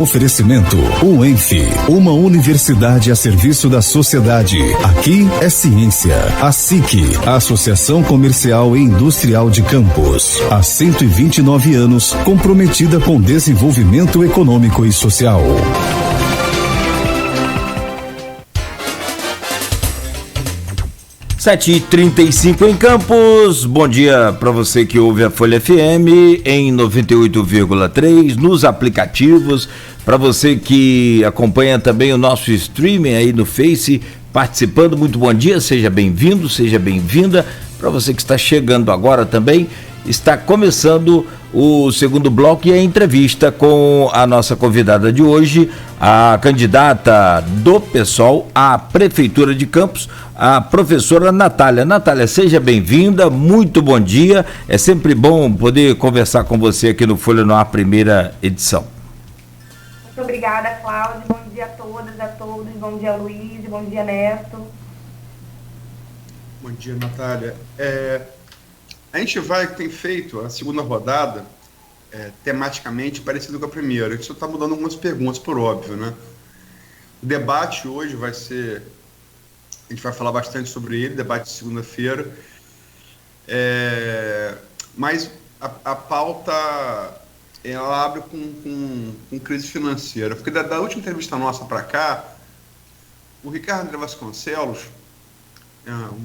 Oferecimento UENF, uma universidade a serviço da sociedade. Aqui é ciência. A SIC, Associação Comercial e Industrial de Campos. Há 129 anos, comprometida com desenvolvimento econômico e social. 7h35 em Campos. Bom dia para você que ouve a Folha FM em 98,3 nos aplicativos. Para você que acompanha também o nosso streaming aí no Face, participando, muito bom dia, seja bem-vindo, seja bem-vinda. Para você que está chegando agora também, está começando o segundo bloco e a entrevista com a nossa convidada de hoje, a candidata do PSOL à Prefeitura de Campos, a professora Natália. Natália, seja bem-vinda, muito bom dia. É sempre bom poder conversar com você aqui no Folha no Ar, primeira edição. Muito obrigada, Cláudio. Bom dia a todas, a todos. Bom dia, Luiz. Bom dia, Neto. Bom dia, Natália. A gente tem feito a segunda rodada tematicamente parecida com a primeira. A gente só está mudando algumas perguntas, por óbvio, né? O debate hoje vai ser... A gente vai falar bastante sobre ele, debate de segunda-feira. Mas a pauta, ela abre com crise financeira. Porque da última entrevista nossa para cá, o Ricardo André Vasconcelos,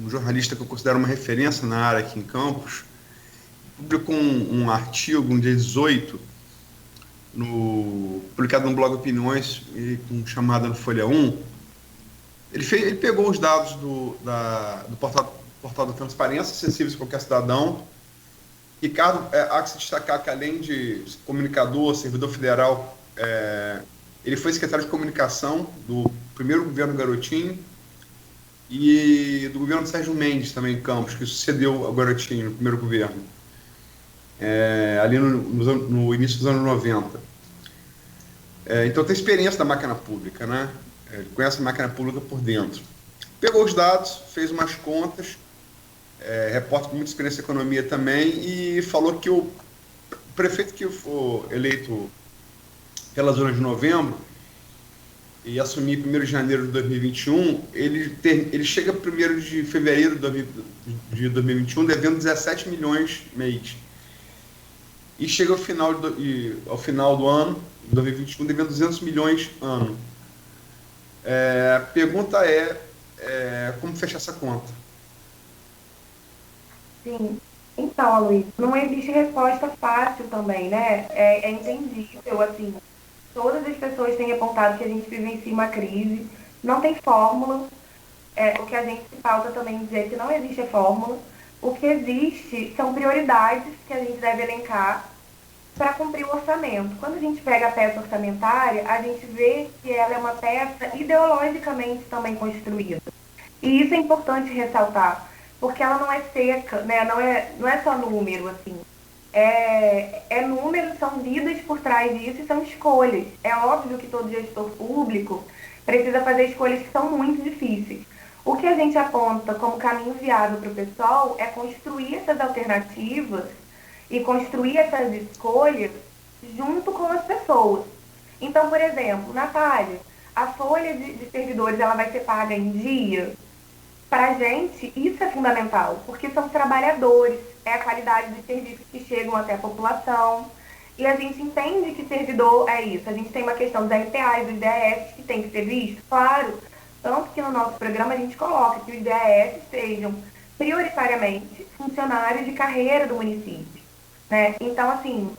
um jornalista que eu considero uma referência na área aqui em Campos, publicou um artigo no dia 18, publicado no blog Opiniões, com chamada no Folha 1. Ele pegou os dados do portal da Transparência, acessíveis a qualquer cidadão. Ricardo, há que se destacar que, além de comunicador, servidor federal, ele foi secretário de comunicação do primeiro governo Garotinho e do governo de Sérgio Mendes, também em Campos, que sucedeu ao Garotinho no primeiro governo, ali no início dos anos 90. Então tem experiência da máquina pública, né? Ele conhece a máquina pública por dentro. Pegou os dados, fez umas contas, repórter com muita experiência em economia também, e falou que o prefeito que for eleito pelas urnas de novembro e assumir 1º de janeiro de 2021, ele chega 1º de fevereiro de 2021 devendo 17 milhões mês. E chega ao final do ano, de 2021, devendo 200 milhões ano. A pergunta como fechar essa conta? Sim. Então, Luiz, não existe resposta fácil também, né? É entendível, assim. Todas as pessoas têm apontado que a gente vivencia uma crise, não tem fórmula. O que a gente se pauta também dizer que não existe fórmula. O que existe são prioridades que a gente deve elencar para cumprir o orçamento. Quando a gente pega a peça orçamentária, a gente vê que ela é uma peça ideologicamente também construída. E isso é importante ressaltar, porque ela não é seca, né? Não é só número, assim. Números, são vidas por trás disso e são escolhas. É óbvio que todo gestor público precisa fazer escolhas que são muito difíceis. O que a gente aponta como caminho viável para o pessoal é construir essas alternativas e construir essas escolhas junto com as pessoas. Então, por exemplo, Natália, a folha de servidores ela vai ser paga em dia? Para a gente, isso é fundamental, porque são trabalhadores, é a qualidade dos serviços que chegam até a população, e a gente entende que servidor é isso. A gente tem uma questão dos RPA e dos DAS que tem que ser visto, claro, tanto que no nosso programa a gente coloca que os DAS sejam prioritariamente funcionários de carreira do município, né? Então, assim,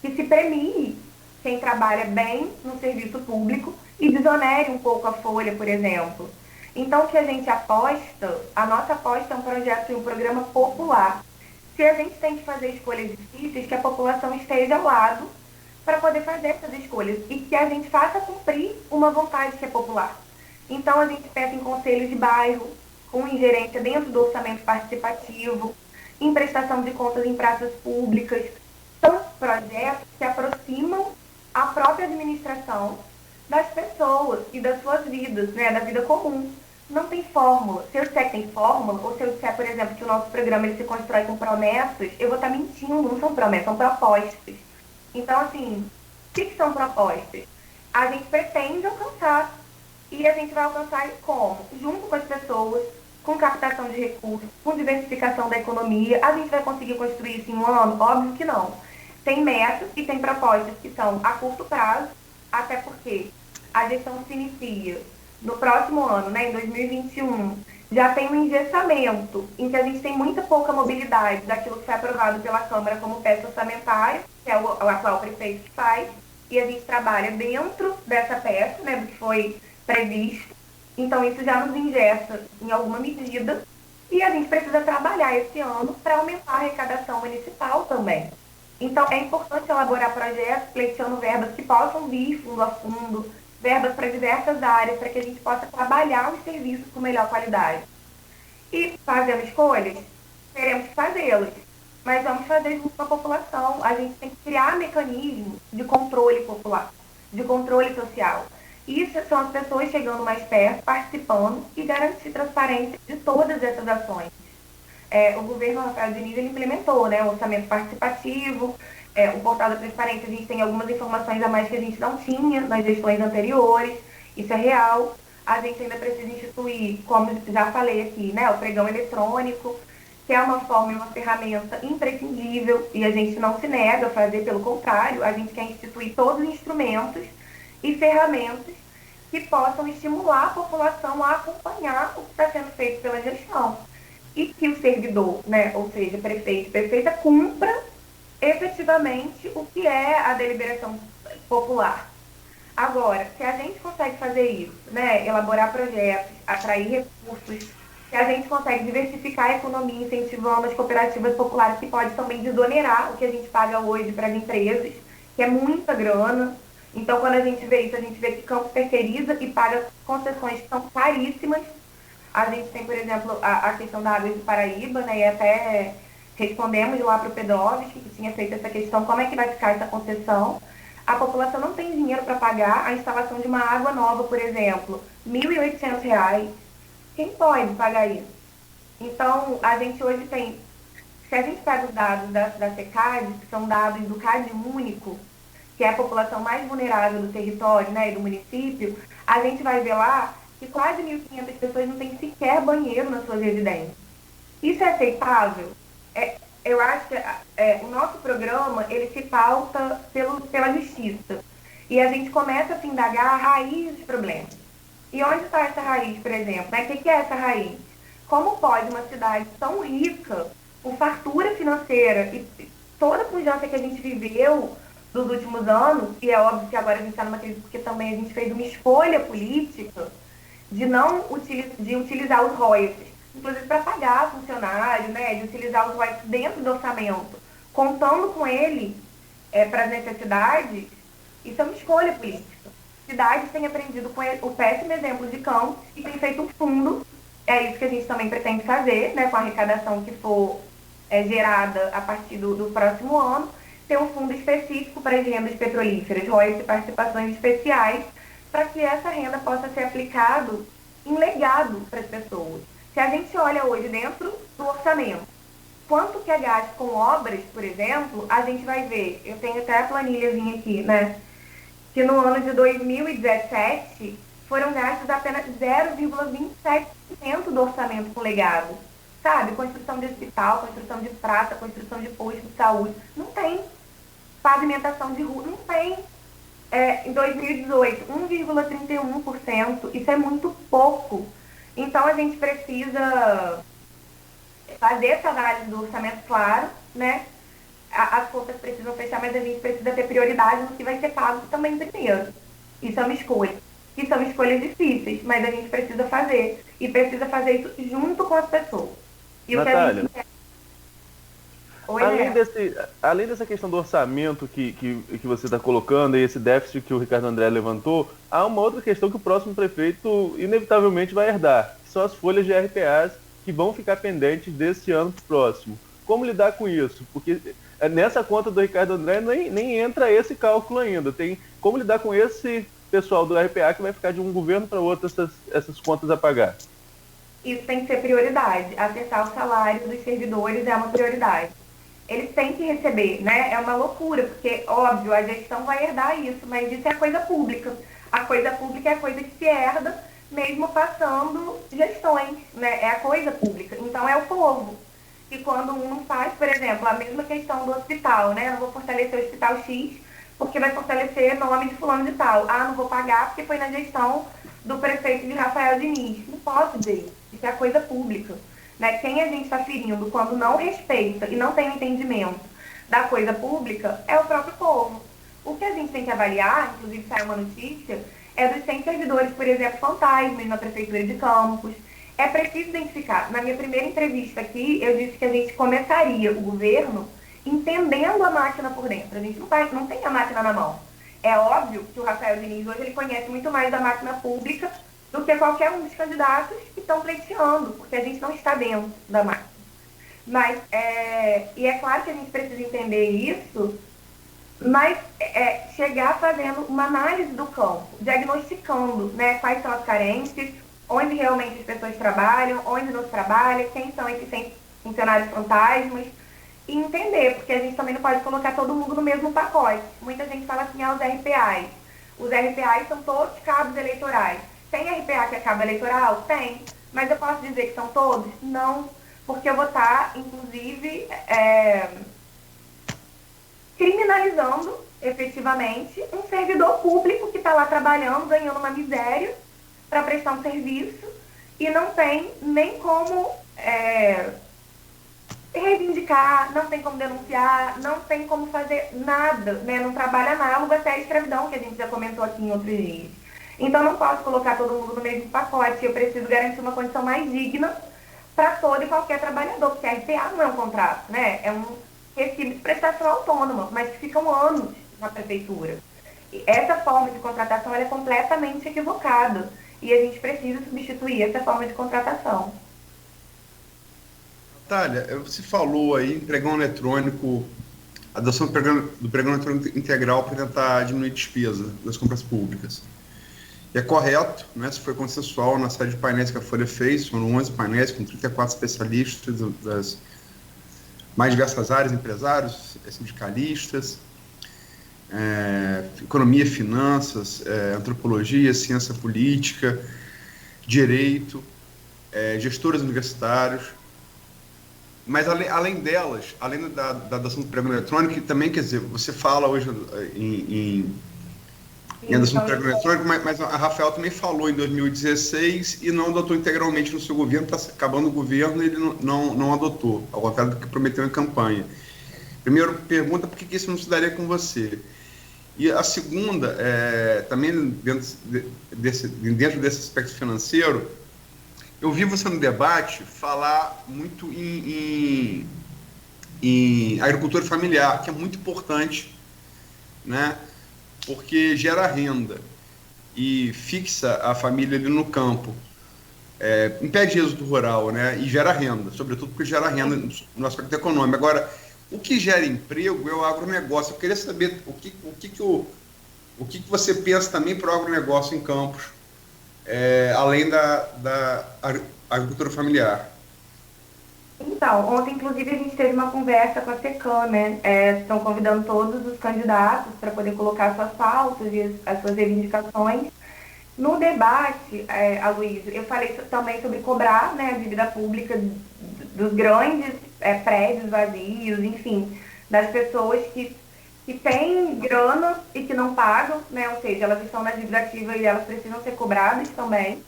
que se premie quem trabalha bem no serviço público e desonere um pouco a folha, por exemplo. Então, o que a gente aposta, a nossa aposta é um projeto e um programa popular. Se a gente tem que fazer escolhas difíceis, que a população esteja ao lado para poder fazer essas escolhas e que a gente faça cumprir uma vontade que é popular. Então, a gente pensa em conselhos de bairro, com ingerência dentro do orçamento participativo, em prestação de contas em praças públicas. São projetos que aproximam a própria administração das pessoas e das suas vidas, né, da vida comum. Não tem fórmula. Se eu disser que tem fórmula, ou se eu disser, por exemplo, que o nosso programa ele se constrói com promessas, eu vou estar mentindo. Não são promessas, são propostas. Então, assim, o que são propostas? a gente pretende alcançar. E a gente vai alcançar como? Junto com as pessoas, com captação de recursos, com diversificação da economia. A gente vai conseguir construir isso em um ano? Óbvio que não. Tem metas e tem propostas que são a curto prazo, até porque a gestão se inicia no próximo ano, né, em 2021, já tem um engessamento, em que a gente tem muita pouca mobilidade daquilo que foi aprovado pela Câmara como peça orçamentária, que é o atual prefeito que faz, e a gente trabalha dentro dessa peça, né, do que foi previsto. Então, isso já nos engessa em alguma medida, e a gente precisa trabalhar esse ano para aumentar a arrecadação municipal também. Então, é importante elaborar projetos, pleiteando verbas que possam vir fundo a fundo, verbas para diversas áreas, para que a gente possa trabalhar os serviços com melhor qualidade. E fazendo escolhas, teremos que fazê-las, mas vamos fazer junto com a população. A gente tem que criar mecanismos de controle popular, de controle social. Isso são as pessoas chegando mais perto, participando e garantir transparência de todas essas ações. O governo Rafael Diniz ele implementou, né, o orçamento participativo, o portal da transparência. A gente tem algumas informações a mais que a gente não tinha nas gestões anteriores, isso é real. A gente ainda precisa instituir, como já falei aqui, né, o pregão eletrônico, que é uma forma e uma ferramenta imprescindível, e a gente não se nega a fazer, pelo contrário, a gente quer instituir todos os instrumentos e ferramentas que possam estimular a população a acompanhar o que está sendo feito pela gestão. E que o servidor, né, ou seja, prefeito, prefeita, cumpra efetivamente o que é a deliberação popular. Agora, se a gente consegue fazer isso, né, elaborar projetos, atrair recursos, se a gente consegue diversificar a economia, incentivando as cooperativas populares, que pode também desonerar o que a gente paga hoje para as empresas, que é muita grana. Então, quando a gente vê isso, a gente vê que Campos terceiriza e paga concessões que são caríssimas. A gente tem, por exemplo, a questão da água do Paraíba, né, e até respondemos lá para o Pedrovski, que tinha feito essa questão, como é que vai ficar essa concessão. A população não tem dinheiro para pagar a instalação de uma água nova, por exemplo, R$ 1.800. Quem pode pagar isso? Então, a gente hoje tem, se a gente pega os dados da SECAD, que são dados do CAD único, que é a população mais vulnerável do território, né, e do município, a gente vai ver lá que quase 1.500 pessoas não têm sequer banheiro nas suas residências. Isso é aceitável? Eu acho que o nosso programa, ele se pauta pela justiça. E a gente começa a se indagar a raiz dos problemas. E onde está essa raiz, por exemplo? Né? O que é essa raiz? Como pode uma cidade tão rica, com fartura financeira e toda a pujança que a gente viveu nos últimos anos, e é óbvio que agora a gente está numa crise porque também a gente fez uma escolha política de não utilizar os royalties, inclusive para pagar funcionário, né, de utilizar os royalties dentro do orçamento, contando com ele para as necessidades. Isso é uma escolha política. Cidades têm aprendido com o péssimo exemplo de Campos e têm feito um fundo, é isso que a gente também pretende fazer, né, com a arrecadação que for gerada a partir do próximo ano, ter um fundo específico para as rendas petrolíferas, royalties e participações especiais, para que essa renda possa ser aplicada em legado para as pessoas. Se a gente olha hoje dentro do orçamento, quanto que é gasto com obras, por exemplo, a gente vai ver, eu tenho até a planilhazinha aqui, né, que no ano de 2017 foram gastos apenas 0,27% do orçamento com legado. Sabe, construção de hospital, construção de praça, construção de posto de saúde, não tem. Pavimentação de rua, não tem. Em 2018, 1,31%, isso é muito pouco. Então, a gente precisa fazer essa análise do orçamento, claro, né? As contas precisam fechar, mas a gente precisa ter prioridade no que vai ser pago também primeiro. Isso é uma escolha. E são escolhas difíceis, mas a gente precisa fazer. E precisa fazer isso junto com as pessoas. E Natália, o que a gente... Oi, além dessa questão do orçamento que você está colocando e esse déficit que o Ricardo André levantou, há uma outra questão que o próximo prefeito inevitavelmente vai herdar, que são as folhas de RPAs que vão ficar pendentes desse ano para o próximo. Como lidar com isso? Porque nessa conta do Ricardo André nem entra esse cálculo ainda. Tem como lidar com esse pessoal do RPA que vai ficar de um governo para outro essas contas a pagar? Isso tem que ser prioridade. Acertar o salário dos servidores é uma prioridade. eles têm que receber, né? É uma loucura, porque, óbvio, a gestão vai herdar isso, mas isso é coisa pública. A coisa pública é a coisa que se herda, mesmo passando gestões, né? É a coisa pública. Então, é o povo. E quando um não faz, por exemplo, a mesma questão do hospital, né? Eu não vou fortalecer o hospital X, porque vai fortalecer nome de fulano de tal. Ah, não vou pagar porque foi na gestão do prefeito de Rafael Diniz. Não posso dizer isso. Isso é coisa pública. Né? Quem a gente está ferindo quando não respeita e não tem o entendimento da coisa pública é o próprio povo. O que a gente tem que avaliar, inclusive saiu uma notícia, é dos 100 servidores, por exemplo, fantasmas na Prefeitura de Campos. É preciso identificar. Na minha primeira entrevista aqui, eu disse que a gente começaria o governo entendendo a máquina por dentro. A gente não tem a máquina na mão. É óbvio que o Rafael Diniz hoje ele conhece muito mais da máquina pública do que qualquer um dos candidatos que estão pleiteando, porque a gente não está dentro da máquina. Mas, e é claro que a gente precisa entender isso, mas chegar fazendo uma análise do campo, diagnosticando, né, quais são as carências, onde realmente as pessoas trabalham, onde não se trabalha, quem são esses 100 funcionários fantasmas, e entender, porque a gente também não pode colocar todo mundo no mesmo pacote. Muita gente fala assim, os RPAs. Os RPAs são todos cabos eleitorais. Tem RPA que é cabo eleitoral? Tem. Mas eu posso dizer que são todos? Não. Porque eu vou estar, inclusive, criminalizando, efetivamente, um servidor público que está lá trabalhando, ganhando uma miséria para prestar um serviço e não tem nem como reivindicar, não tem como denunciar, não tem como fazer nada, né? Não trabalha análogo até a escravidão, que a gente já comentou aqui em outros dias. Então, não posso colocar todo mundo no mesmo pacote, eu preciso garantir uma condição mais digna para todo e qualquer trabalhador, porque a RPA não é um contrato, né? É um recibo de prestação autônoma, mas que ficam anos na prefeitura. E essa forma de contratação ela é completamente equivocada e a gente precisa substituir essa forma de contratação. Natália, você falou aí em pregão eletrônico, adoção do pregão eletrônico integral para tentar diminuir a despesa das compras públicas. E é correto, né? Isso foi consensual na série de painéis que a Folha fez, foram 11 painéis com 34 especialistas das mais diversas áreas, empresários, sindicalistas, economia, finanças, antropologia, ciência política, direito, gestores universitários. Mas, além delas, além da adoção do pregão eletrônico, também, quer dizer, você fala hoje em adoção do pregão eletrônico, mas a Rafael também falou em 2016 e não adotou integralmente no seu governo, está acabando o governo e ele não adotou, ao contrário do que prometeu em campanha. Primeiro, pergunta por que isso não se daria com você. E a segunda, também dentro desse aspecto financeiro, eu vi você no debate falar muito em agricultura familiar, que é muito importante, né? Porque gera renda e fixa a família ali no campo, impede êxodo rural, né? E gera renda, sobretudo porque gera renda no aspecto econômico. Agora, o que gera emprego é o agronegócio. Eu queria saber o que você pensa também para o agronegócio em Campos, além da agricultura familiar. Então, ontem, inclusive, a gente teve uma conversa com a SECAM, né? Estão convidando todos os candidatos para poder colocar suas pautas e as suas reivindicações. No debate, Aloysio, eu falei também sobre cobrar, né, a dívida pública dos grandes prédios vazios, enfim, das pessoas que têm grana e que não pagam, né? Ou seja, elas estão na dívida ativa e elas precisam ser cobradas também.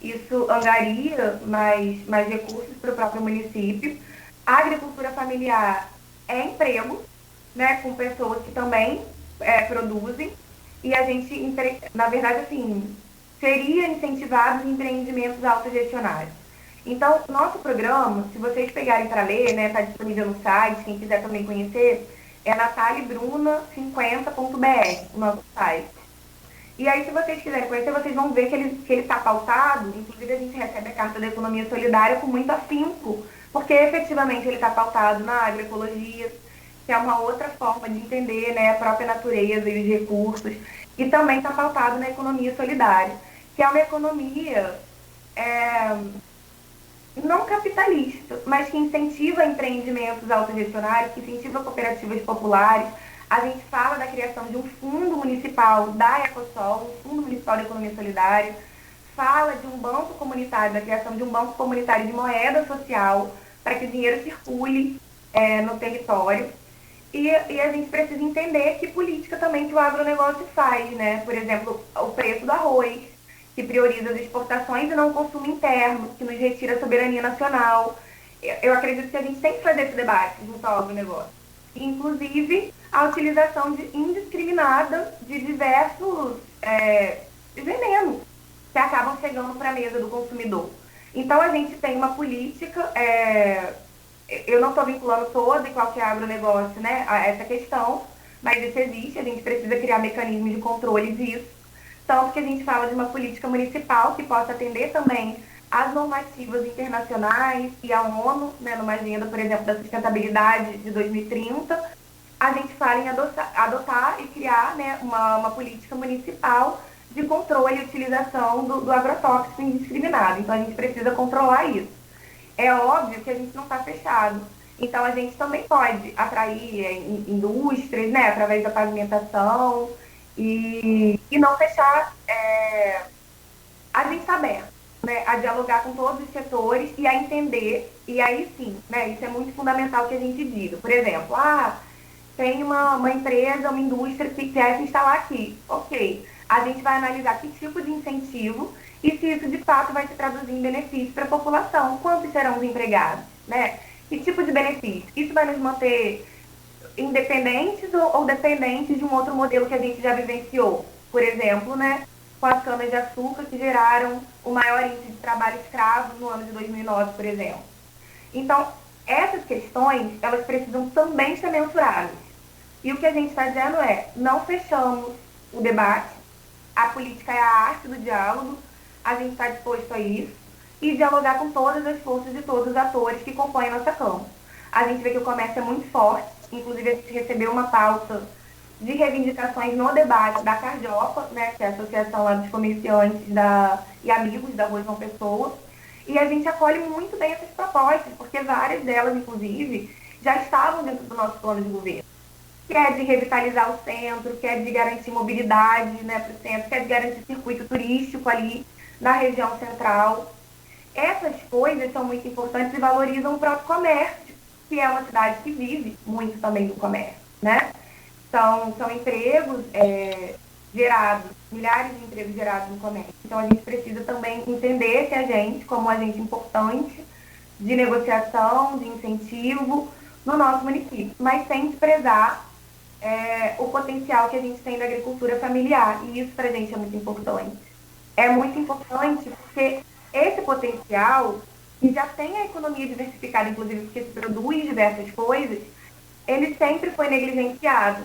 Isso angaria mais recursos para o próprio município. A agricultura familiar é emprego, né, com pessoas que também produzem. E a gente, na verdade, assim, seria incentivado empreendimentos autogestionários. Então, nosso programa, se vocês pegarem para ler, né, está disponível no site, quem quiser também conhecer, é natalibruna50.br, o nosso site. E aí, se vocês quiserem conhecer, vocês vão ver que ele está pautado, inclusive a gente recebe a Carta da Economia Solidária com muito afinco, porque efetivamente ele está pautado na agroecologia, que é uma outra forma de entender, né, a própria natureza e os recursos, e também está pautado na economia solidária, que é uma economia não capitalista, mas que incentiva empreendimentos autogestionários, que incentiva cooperativas populares. A gente fala da criação de um fundo municipal da Ecosol, um fundo municipal de economia solidária, fala de um banco comunitário, da criação de um banco comunitário de moeda social, para que o dinheiro circule no território. E a gente precisa entender que política também que o agronegócio faz, né? Por exemplo, o preço do arroz, que prioriza as exportações e não o consumo interno, que nos retira a soberania nacional. Eu acredito que a gente tem que fazer esse debate junto ao agronegócio. Inclusive, a utilização indiscriminada de diversos venenos que acabam chegando para a mesa do consumidor. Então, a gente tem uma política... eu não estou vinculando todo e qualquer agronegócio, né, a essa questão, mas isso existe, a gente precisa criar mecanismos de controle disso. Tanto que a gente fala de uma política municipal que possa atender também às normativas internacionais e à ONU, né, numa agenda, por exemplo, da sustentabilidade de 2030. A gente fala em adotar e criar, né, uma política municipal de controle e utilização do agrotóxico indiscriminado. Então, a gente precisa controlar isso. É óbvio que a gente não está fechado. Então, a gente também pode atrair indústrias, né, através da pavimentação e não fechar. A gente está aberto, né, a dialogar com todos os setores e a entender, e aí sim, né, isso é muito fundamental que a gente diga. Por exemplo, tem uma empresa, uma indústria que quer se instalar aqui. Ok, a gente vai analisar que tipo de incentivo e se isso de fato vai se traduzir em benefício para a população. Quantos serão os empregados, né? Que tipo de benefício? Isso vai nos manter independentes ou dependentes de um outro modelo que a gente já vivenciou? Por exemplo, né, com as canas-de-açúcar que geraram o maior índice de trabalho escravo no ano de 2009, por exemplo. Então, essas questões, elas precisam também ser mensuradas. E o que a gente está dizendo não fechamos o debate, a política é a arte do diálogo, a gente está disposto a isso, e dialogar com todas as forças e todos os atores que compõem a nossa Câmara. A gente vê que o comércio é muito forte, inclusive a gente recebeu uma pauta de reivindicações no debate da Carjopa, né, que é a Associação lá dos Comerciantes e Amigos da Rua João Pessoa, e a gente acolhe muito bem essas propostas, porque várias delas, inclusive, já estavam dentro do nosso plano de governo. Que é de revitalizar o centro, que é de garantir mobilidade, né, para o centro, que é de garantir circuito turístico ali na região central. Essas coisas são muito importantes e valorizam o próprio comércio, que é uma cidade que vive muito também do comércio, né? São empregos gerados, milhares de empregos gerados no comércio. Então, a gente precisa também entender esse agente como um agente importante de negociação, de incentivo no nosso município, mas sem desprezar o potencial que a gente tem da agricultura familiar. E isso, para a gente, é muito importante. É muito importante porque esse potencial, que já tem a economia diversificada, inclusive porque se produz diversas coisas, ele sempre foi negligenciado.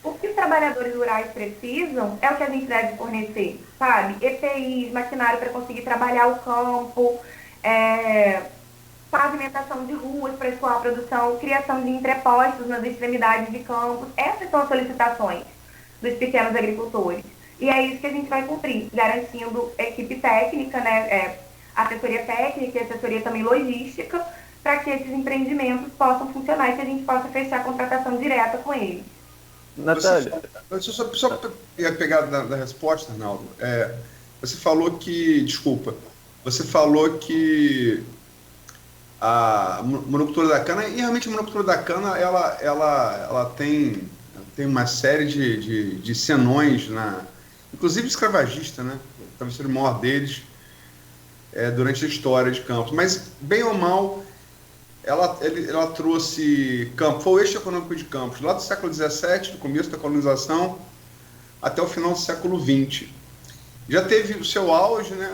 O que os trabalhadores rurais precisam é o que a gente deve fornecer, sabe? EPIs, maquinário para conseguir trabalhar o campo, pavimentação de ruas para escoar a produção, criação de entrepostos nas extremidades de campos. Essas são as solicitações dos pequenos agricultores. E é isso que a gente vai cumprir, garantindo equipe técnica, né, assessoria técnica e assessoria também logística, para que esses empreendimentos possam funcionar e que a gente possa fechar a contratação direta com eles. Natália. Só ia pegar da resposta, Arnaldo. Você falou que a monocultura da cana, e realmente a monocultura da cana, ela tem uma série de senões, inclusive escravagista, né? Talvez seja o maior deles durante a história de Campos. Mas, bem ou mal, ela trouxe Campos, foi o eixo econômico de Campos, lá do século XVII, do começo da colonização, até o final do século XX. Já teve o seu auge, né?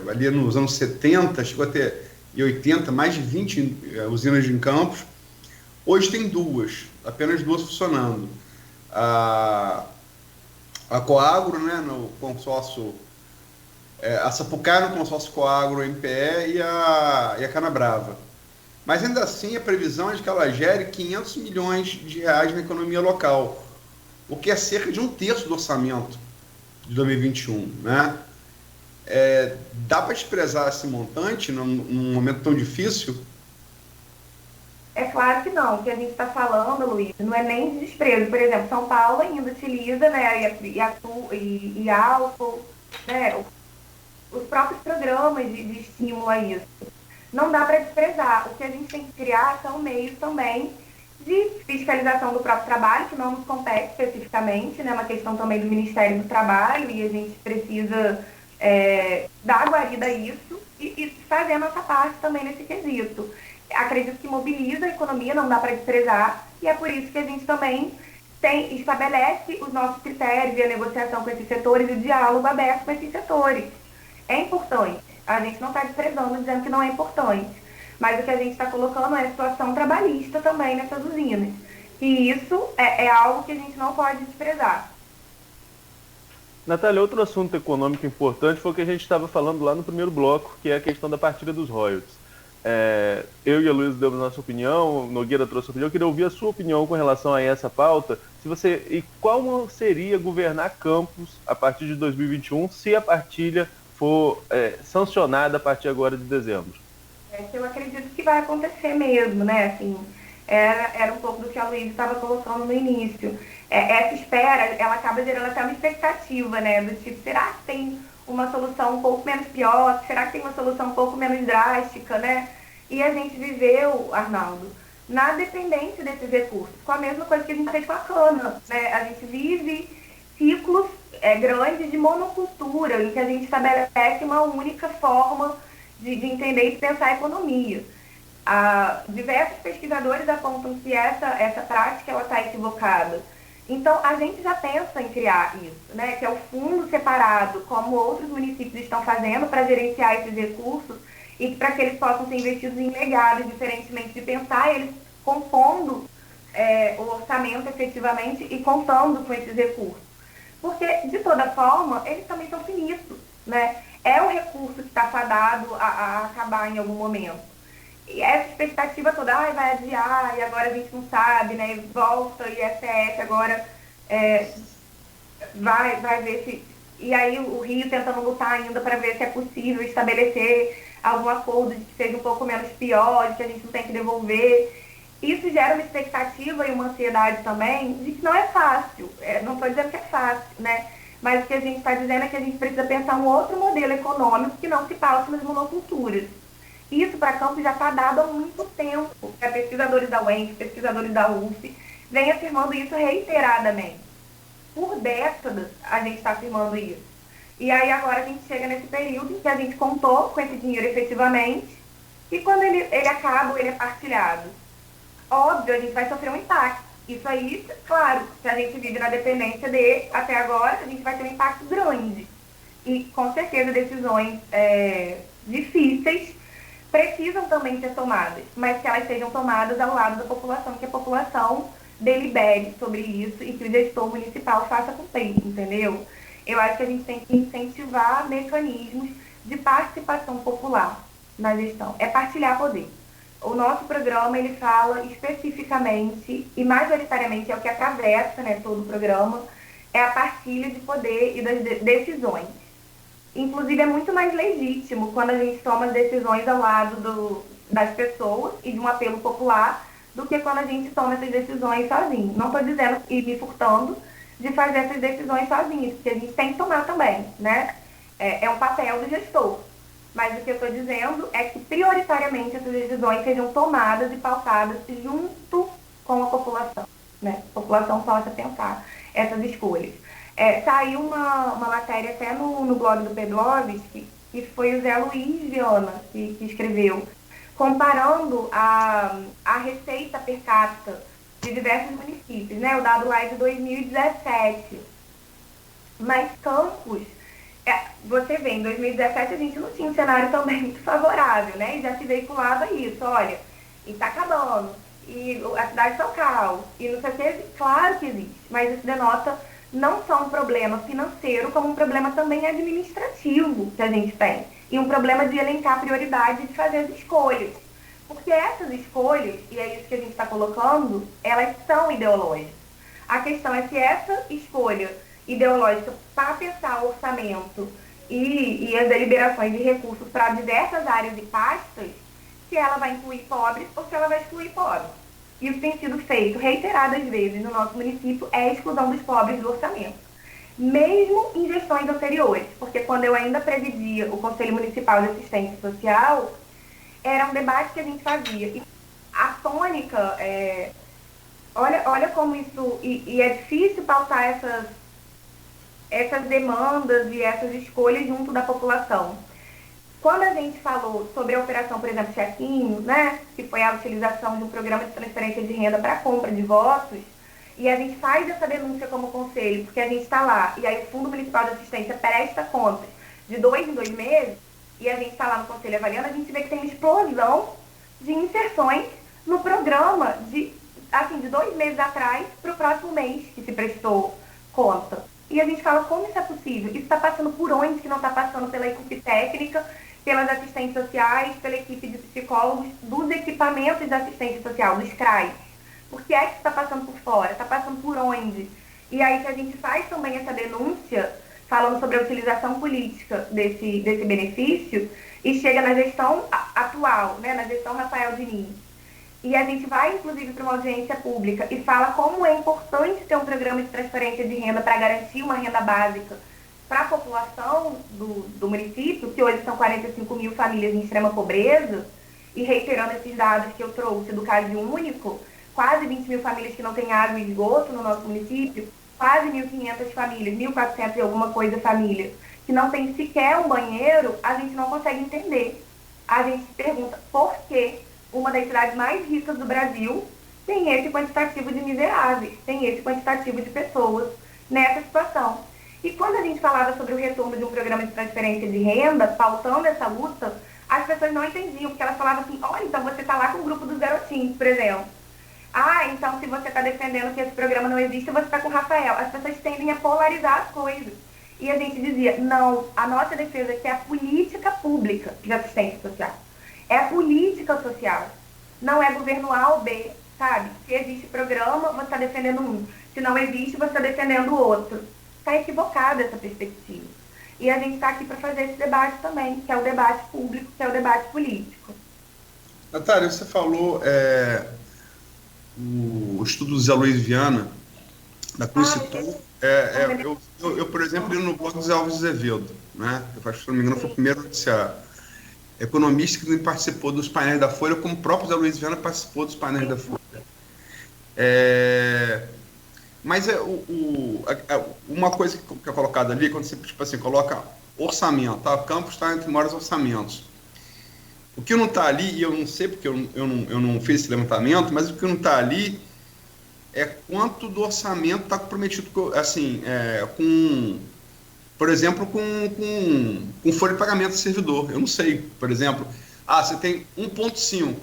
Ali nos anos 70, chegou a ter, em 80, mais de 20 usinas em Campos. Hoje tem apenas duas funcionando. A Coagro, né, no consórcio, a Sapucaia no consórcio Coagro MPE e a Canabrava. Mas ainda assim a previsão é de que ela gere 500 milhões de reais na economia local, o que é cerca de 1/3 do orçamento de 2021, né? Dá para desprezar esse montante num momento tão difícil? É claro que não. O que a gente está falando, Luiz, não é nem de desprezo. Por exemplo, São Paulo ainda utiliza, né, e álcool, né, os próprios programas de estímulo a isso. Não dá para desprezar. O que a gente tem que criar são meios também de fiscalização do próprio trabalho, que não nos compete especificamente, né, uma questão também do Ministério do Trabalho, e a gente precisa dar guarida a isso e fazer a nossa parte também nesse quesito. Acredito que mobiliza a economia, não dá para desprezar, e é por isso que a gente também estabelece os nossos critérios e a negociação com esses setores e o diálogo aberto com esses setores. É importante, a gente não está desprezando, dizendo que não é importante, mas o que a gente está colocando é a situação trabalhista também nessas usinas, e isso é algo que a gente não pode desprezar. Natália, outro assunto econômico importante foi o que a gente estava falando lá no primeiro bloco, que é a questão da partilha dos royalties. Eu e a Luísa demos nossa opinião, o Nogueira trouxe a opinião. Eu queria ouvir a sua opinião com relação a essa pauta. E qual seria governar Campos a partir de 2021 se a partilha for sancionada a partir agora de dezembro? Eu acredito que vai acontecer mesmo, né? Assim, era um pouco do que a Luísa estava colocando no início. Essa espera, ela acaba gerando até uma expectativa, né? Do tipo, será que tem uma solução um pouco menos pior? Será que tem uma solução um pouco menos drástica, né? E a gente viveu, Arnaldo, na dependência desses recursos, com a mesma coisa que a gente fez com a cana, né? A gente vive ciclos grandes de monocultura, em que a gente estabelece uma única forma de entender e pensar a economia. Diversos pesquisadores apontam que essa prática está equivocada. Então, a gente já pensa em criar isso, né? Que é o fundo separado, como outros municípios estão fazendo para gerenciar esses recursos e para que eles possam ser investidos em legados, diferentemente de pensar eles compondo o orçamento efetivamente e contando com esses recursos. Porque, de toda forma, eles também são finitos, né? É um recurso que está fadado a acabar em algum momento. E essa expectativa toda, vai adiar, e agora a gente não sabe, né? Volta, e ISS agora vai ver se... E aí o Rio tentando lutar ainda para ver se é possível estabelecer algum acordo de que seja um pouco menos pior, de que a gente não tem que devolver. Isso gera uma expectativa e uma ansiedade também de que não é fácil. Não estou dizendo que é fácil, né? Mas o que a gente está dizendo é que a gente precisa pensar um outro modelo econômico que não se paute nas monoculturas. Isso para Campos já está dado há muito tempo. Pesquisadores da UENF, pesquisadores da UF, vêm afirmando isso reiteradamente. Por décadas a gente está afirmando isso. E aí agora a gente chega nesse período em que a gente contou com esse dinheiro efetivamente, e quando ele acaba, ele é partilhado. Óbvio, a gente vai sofrer um impacto. Isso aí, claro, se a gente vive na dependência dele, até agora, a gente vai ter um impacto grande. E, com certeza, decisões difíceis precisam também ser tomadas, mas que elas sejam tomadas ao lado da população, que a população delibere sobre isso e que o gestor municipal faça cumprir, entendeu? Eu acho que a gente tem que incentivar mecanismos de participação popular na gestão. É partilhar poder. O nosso programa, ele fala especificamente, e majoritariamente é o que atravessa, né, todo o programa, é a partilha de poder e das decisões. Inclusive, é muito mais legítimo quando a gente toma as decisões ao lado das pessoas e de um apelo popular do que quando a gente toma essas decisões sozinho. Não estou dizendo e me furtando de fazer essas decisões sozinhos, porque a gente tem que tomar também, né? É um papel do gestor. Mas o que eu estou dizendo é que, prioritariamente, essas decisões sejam tomadas e pautadas junto com a população, né? A população possa pensar essas escolhas. Saiu uma matéria até no blog do Pedloves, que foi o Zé Luiz Viana que escreveu, comparando a receita per capita de diversos municípios, né? O dado lá é de 2017. Mas Campos, você vê, em 2017 a gente não tinha um cenário também muito favorável, né? E já se veiculava isso, olha, e está acabando, e a cidade está caos, e não sei o que, claro que existe, mas isso denota não só um problema financeiro, como um problema também administrativo que a gente tem. E um problema de elencar prioridades e de fazer as escolhas. Porque essas escolhas, e é isso que a gente está colocando, elas são ideológicas. A questão é se essa escolha ideológica para pensar o orçamento e as deliberações de recursos para diversas áreas e pastas, se ela vai incluir pobres ou se ela vai excluir pobres. Isso tem sido feito reiteradas vezes no nosso município, é a exclusão dos pobres do orçamento. Mesmo em gestões anteriores, porque quando eu ainda presidia o Conselho Municipal de Assistência Social, era um debate que a gente fazia. E a tônica, olha como isso, e é difícil pautar essas demandas e essas escolhas junto da população. Quando a gente falou sobre a operação, por exemplo, Chequinho, né, que foi a utilização de um programa de transferência de renda para compra de votos, e a gente faz essa denúncia como conselho, porque a gente está lá, e aí o Fundo Municipal de Assistência presta contas de 2 em 2 meses, e a gente está lá no conselho avaliando, a gente vê que tem uma explosão de inserções no programa de 2 meses atrás para o próximo mês que se prestou conta. E a gente fala, como isso é possível? Isso está passando por onde que não está passando pela equipe técnica, pelas assistentes sociais, pela equipe de psicólogos, dos equipamentos da assistência social, dos CRAs. Por que é que está passando por fora? Está passando por onde? E aí que a gente faz também essa denúncia, falando sobre a utilização política desse benefício, e chega na gestão atual, né, na gestão Rafael Diniz. E a gente vai, inclusive, para uma audiência pública e fala como é importante ter um programa de transferência de renda para garantir uma renda básica para a população do município, que hoje são 45 mil famílias em extrema pobreza, e reiterando esses dados que eu trouxe do Cade Único, quase 20 mil famílias que não têm água e esgoto no nosso município, quase 1.500 famílias, 1.400 e alguma coisa famílias, que não tem sequer um banheiro, a gente não consegue entender. A gente se pergunta por que uma das cidades mais ricas do Brasil tem esse quantitativo de miseráveis, tem esse quantitativo de pessoas nessa situação. E quando a gente falava sobre o retorno de um programa de transferência de renda, pautando essa luta, as pessoas não entendiam, porque elas falavam assim, olha, então você está lá com o grupo dos garotinhos, por exemplo. Ah, então se você está defendendo que esse programa não existe, você está com o Rafael. As pessoas tendem a polarizar as coisas. E a gente dizia, não, a nossa defesa aqui é a política pública de assistência social. É a política social. Não é governo A ou B, sabe? Se existe programa, você está defendendo um. Se não existe, você está defendendo o outro. Está equivocada essa perspectiva. E a gente está aqui para fazer esse debate também, que é o debate público, que é o debate político. Natália, você falou o estudo do Zé Luiz Viana, da Cruz citou. Eu, por exemplo, li no blog do Zé Alves Azevedo, né? Eu acho que, se não me engano, foi o primeiro noticiário. Economista que participou dos painéis da Folha, como o próprio Zé Luiz Viana participou dos painéis da Folha. Mas uma coisa que é colocada ali, quando você tipo assim, coloca orçamento, tá? O Campos está entre maiores orçamentos. O que não está ali, e eu não sei porque eu não fiz esse levantamento, mas o que não está ali é quanto do orçamento está comprometido assim, por exemplo, com folha de pagamento do servidor. Eu não sei, por exemplo, você tem 1,5,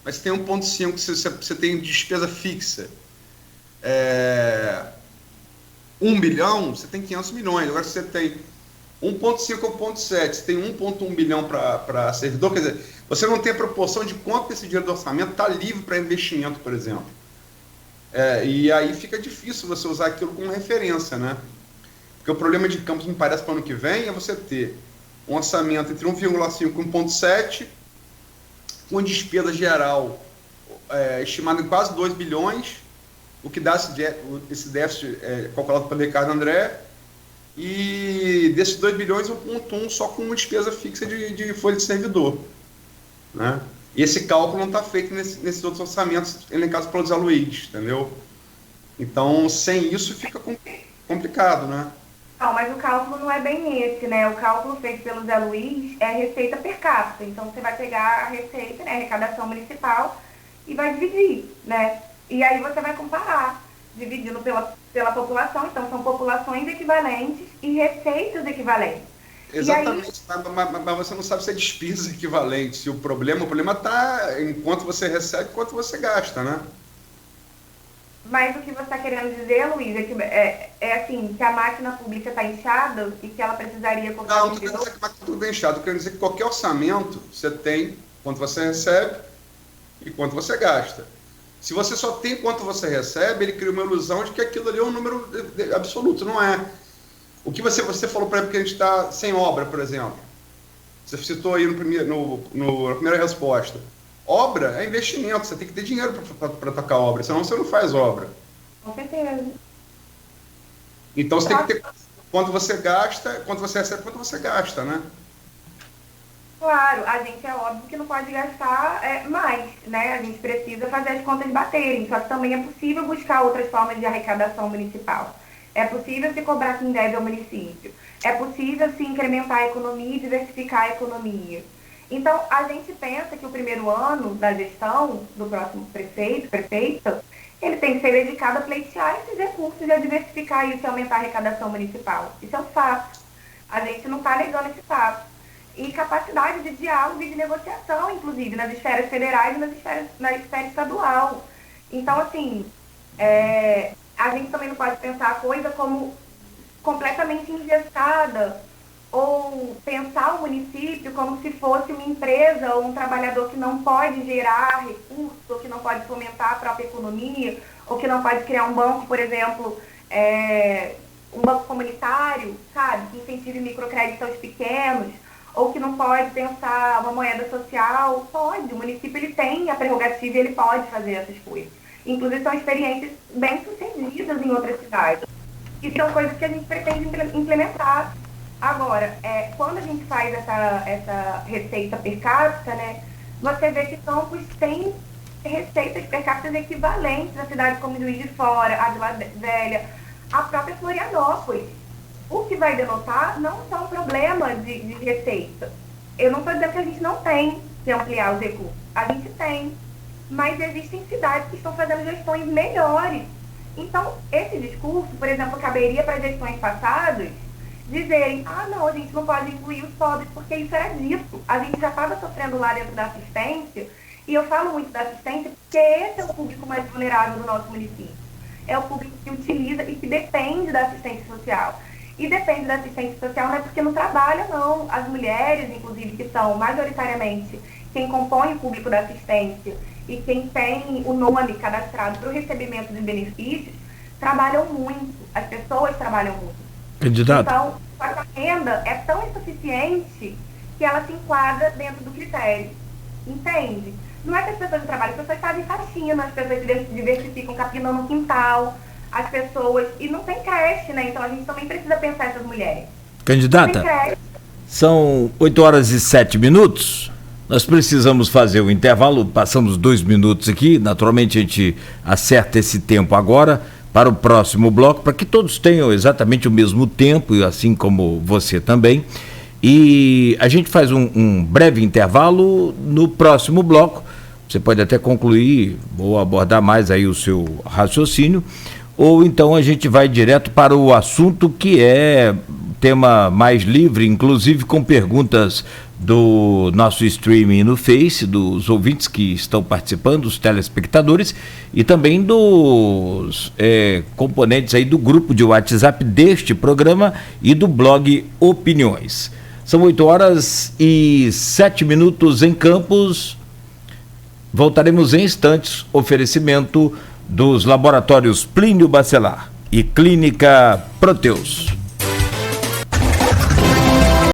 mas você tem 1,5, você tem despesa fixa. 1 bilhão, você tem 500 milhões. Agora você tem 1,5 ou 1,7, você tem 1,1 bilhão para servidor. Quer dizer, você não tem a proporção de quanto esse dinheiro do orçamento está livre para investimento, por exemplo. E aí fica difícil você usar aquilo como referência, né? Porque o problema de Campos, me parece, para o ano que vem, é você ter um orçamento entre 1,5 e 1,7, com despesa geral estimada em quase 2 bilhões, o que dá esse déficit calculado pelo Ricardo André, e desses 2 bilhões, 1,1 só com uma despesa fixa de folha de servidor, né? E esse cálculo não está feito nesses outros orçamentos elencados pelo Zé Luiz, entendeu? Então, sem isso, fica complicado, né? Não, mas o cálculo não é bem esse, né? O cálculo feito pelo Zé Luiz é a receita per capita. Então, você vai pegar a receita, né, a arrecadação municipal, e vai dividir, né? E aí você vai comparar, dividindo pela população. Então, são populações equivalentes e receitas equivalentes. Exatamente, aí... mas você não sabe se é despesa equivalente. Se o problema está em quanto você recebe e quanto você gasta, né? Mas o que você está querendo dizer, Luiz, é que assim, que a máquina pública está inchada e que ela precisaria... Não, não estou querendo dizer que a máquina pública está inchada, estou querendo dizer que qualquer orçamento você tem quanto você recebe e quanto você gasta. Se você só tem quanto você recebe, ele cria uma ilusão de que aquilo ali é um número absoluto, não é. O que você falou, por exemplo, que a gente está sem obra, por exemplo. Você citou aí na primeira resposta. Obra é investimento, você tem que ter dinheiro para tocar obra, senão você não faz obra. Com certeza. Então você tem que ter quanto você gasta, quanto você recebe, quanto você gasta, né? Claro, a gente é óbvio que não pode gastar mais, né? A gente precisa fazer as contas baterem, só que também é possível buscar outras formas de arrecadação municipal. É possível se cobrar quem deve ao município. É possível se incrementar a economia e diversificar a economia. Então, a gente pensa que o primeiro ano da gestão do próximo prefeita, ele tem que ser dedicado a pleitear esses recursos e a diversificar isso e aumentar a arrecadação municipal. Isso é um fato. A gente não está negando esse fato. E capacidade de diálogo e de negociação, inclusive, nas esferas federais e na esfera estadual. Então, assim, a gente também não pode pensar a coisa como completamente engessada ou pensar o município como se fosse uma empresa ou um trabalhador que não pode gerar recursos, ou que não pode fomentar a própria economia, ou que não pode criar um banco, por exemplo, um banco comunitário, sabe, que incentive microcrédito aos pequenos, ou que não pode pensar uma moeda social. Pode, o município ele tem a prerrogativa e ele pode fazer essas coisas. Inclusive são experiências bem sucedidas em outras cidades. E são coisas que a gente pretende implementar. Agora, quando a gente faz essa receita per capita, né, você vê que Campos tem receitas per capita equivalentes a cidades como Juiz de Fora, a Vila Velha, a própria Florianópolis. O que vai denotar não são um problema de receita. Eu não estou dizendo que a gente não tem que ampliar os recursos. A gente tem. Mas existem cidades que estão fazendo gestões melhores. Então, esse discurso, por exemplo, caberia para gestões passadas dizerem, não, a gente não pode incluir os pobres, porque isso era dito. A gente já estava sofrendo lá dentro da assistência, e eu falo muito da assistência porque esse é o público mais vulnerável do nosso município. É o público que utiliza e que depende da assistência social. E depende da assistência social não é porque não trabalha, não. As mulheres, inclusive, que são majoritariamente quem compõe o público da assistência e quem tem o nome cadastrado para o recebimento de benefícios, trabalham muito. As pessoas trabalham muito. Candidato. Então, a renda é tão insuficiente que ela se enquadra dentro do critério. Entende? Não é que as pessoas trabalham, as pessoas fazem faxina, as pessoas se diversificam capinando no quintal, as pessoas... E não tem creche, né? Então a gente também precisa pensar essas mulheres. Candidata, são 8h07. Nós precisamos fazer o intervalo, passamos 2 minutos aqui, naturalmente a gente acerta esse tempo agora para o próximo bloco, para que todos tenham exatamente o mesmo tempo, e assim como você também. E a gente faz um breve intervalo. No próximo bloco, você pode até concluir ou abordar mais aí o seu raciocínio, ou então a gente vai direto para o assunto que é tema mais livre, inclusive com perguntas do nosso streaming no Face, dos ouvintes que estão participando, dos telespectadores, e também dos componentes aí do grupo de WhatsApp deste programa e do blog Opiniões. São 8h07 em Campos. Voltaremos em instantes. Oferecimento dos laboratórios Plínio Bacelar e Clínica Proteus.